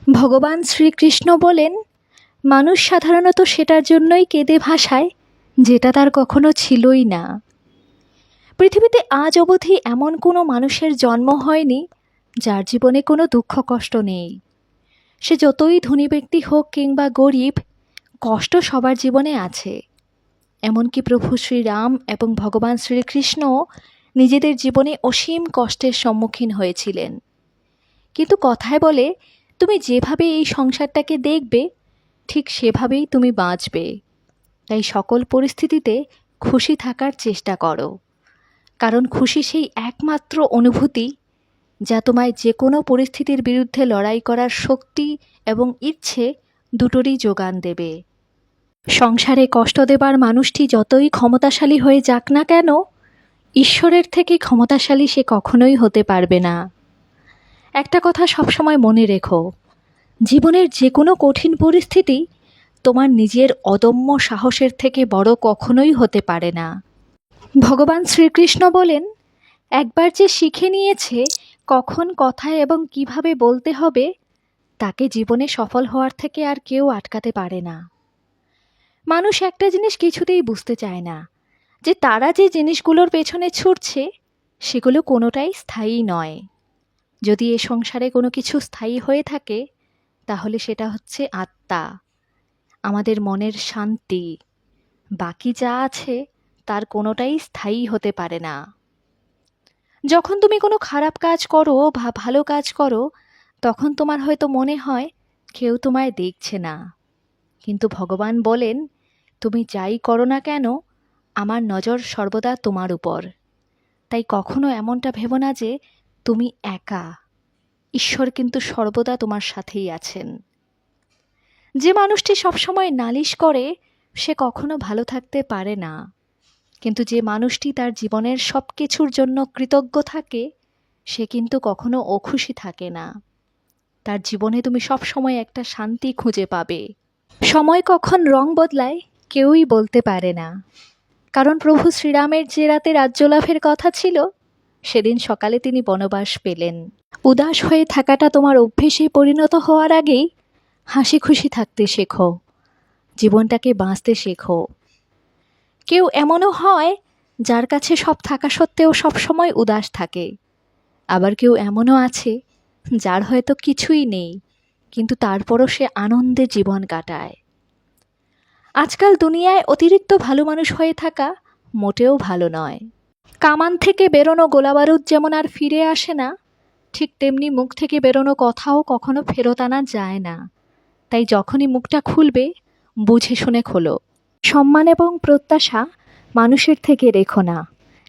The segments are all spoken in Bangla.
ভগবান শ্রীকৃষ্ণ বলেন, মানুষ সাধারণত সেটার জন্যই কেঁদে ভাসায় যেটা তার কখনো ছিলই না। পৃথিবীতে আজ অবধি এমন কোনো মানুষের জন্ম হয়নি যার জীবনে কোনো দুঃখ কষ্ট নেই। সে যতই ধনী ব্যক্তি হোক কিংবা গরিব, কষ্ট সবার জীবনে আছে। এমনকি প্রভু শ্রীরাম এবং ভগবান শ্রীকৃষ্ণ নিজেদের জীবনে অসীম কষ্টের সম্মুখীন হয়েছিলেন। কিন্তু কথায় বলে, তুমি যেভাবে এই সংসারটাকে দেখবে ঠিক সেভাবেই তুমি বাঁচবে। তাই সকল পরিস্থিতিতে খুশি থাকার চেষ্টা করো, কারণ খুশি সেই একমাত্র অনুভূতি যা তোমায় যে কোনো পরিস্থিতির বিরুদ্ধে লড়াই করার শক্তি এবং ইচ্ছে দুটোরই যোগান দেবে। সংসারে কষ্ট দেবার মানুষটি যতই ক্ষমতাশালী হয়ে যাক না কেন, ঈশ্বরের থেকে ক্ষমতাশালী সে কখনোই হতে পারবে না। একটা কথা সবসময় মনে রেখো, জীবনের যে কোনো কঠিন পরিস্থিতি তোমার নিজের অদম্য সাহসের থেকে বড় কখনোই হতে পারে না। ভগবান শ্রীকৃষ্ণ বলেন, একবার যে শিখে নিয়েছে কখন কথায় এবং কিভাবে বলতে হবে, তাকে জীবনে সফল হওয়ার থেকে আর কেউ আটকাতে পারে না। মানুষ একটা জিনিস কিছুতেই বুঝতে চায় না, যে তারা যে জিনিসগুলোর পেছনে ছুটছে সেগুলো কোনোটাই স্থায়ী নয়। যদি এ সংসারে কোনো কিছু স্থায়ী হয়ে থাকে তাহলে সেটা হচ্ছে আত্মা, আমাদের মনের শান্তি। বাকি যা আছে তার কোনোটাই স্থায়ী হতে পারে না। যখন তুমি কোনো খারাপ কাজ করো বা ভালো কাজ করো, তখন তোমার হয়তো মনে হয় কেউ তোমায় দেখছে না। কিন্তু ভগবান বলেন, তুমি যাই করো না কেন আমার নজর সর্বদা তোমার উপর। তাই কখনো এমনটা ভেবো না যে তুমি একা। ঈশ্বর কিন্তু সর্বদা তোমার সাথেই আছেন। যে মানুষটি সবসময় নালিশ করে সে কখনো ভালো থাকতে পারে না, কিন্তু যে মানুষটি তার জীবনের সব কিছুর জন্য কৃতজ্ঞ থাকে সে কিন্তু কখনো অখুশি থাকে না। তার জীবনে তুমি সবসময় একটা শান্তি খুঁজে পাবে। সময় কখন রং বদলায় কেউই বলতে পারে না, কারণ প্রভু শ্রীরামের যে রাতে রাজ্য লাভের কথা ছিল সেদিন সকালে তিনি বনবাস পেলেন। উদাস হয়ে থাকাটা তোমার অভ্যেসে পরিণত হওয়ার আগেই হাসি খুশি থাকতে শেখো, জীবনটাকে বাঁচতে শেখো। কেউ এমনও হয় যার কাছে সব থাকা সত্ত্বেও সবসময় উদাস থাকে, আবার কেউ এমনও আছে যার হয়তো কিছুই নেই কিন্তু তারপরও সে আনন্দে জীবন কাটায়। আজকাল দুনিয়ায় অতিরিক্ত ভালো মানুষ হয়ে থাকা মোটেও ভালো নয়। কামান থেকে বেরোনো গোলাবারুদ যেমন আর ফিরে আসে না, ঠিক তেমনি মুখ থেকে বেরোনো কথাও কখনো ফেরত আনা যায় না। তাই যখনই মুখটা খুলবে বুঝে শুনে খোলো। সম্মান এবং প্রত্যাশা মানুষের থেকে রেখো না,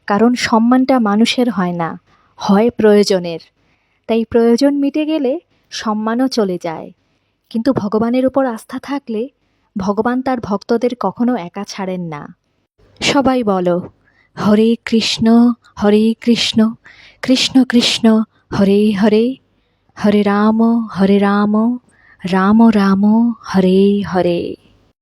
কারণ সম্মানটা মানুষের হয় না, হয় প্রয়োজনের। তাই প্রয়োজন মিটে গেলে সম্মানও চলে যায়। কিন্তু ভগবানের উপর আস্থা থাকলে ভগবান তার ভক্তদের কখনো একা ছাড়েন না। সবাই বলো, হরে কৃষ্ণ কৃষ্ণ কৃষ্ণ হরে হরে, হরে রাম রাম রাম হরে হরে।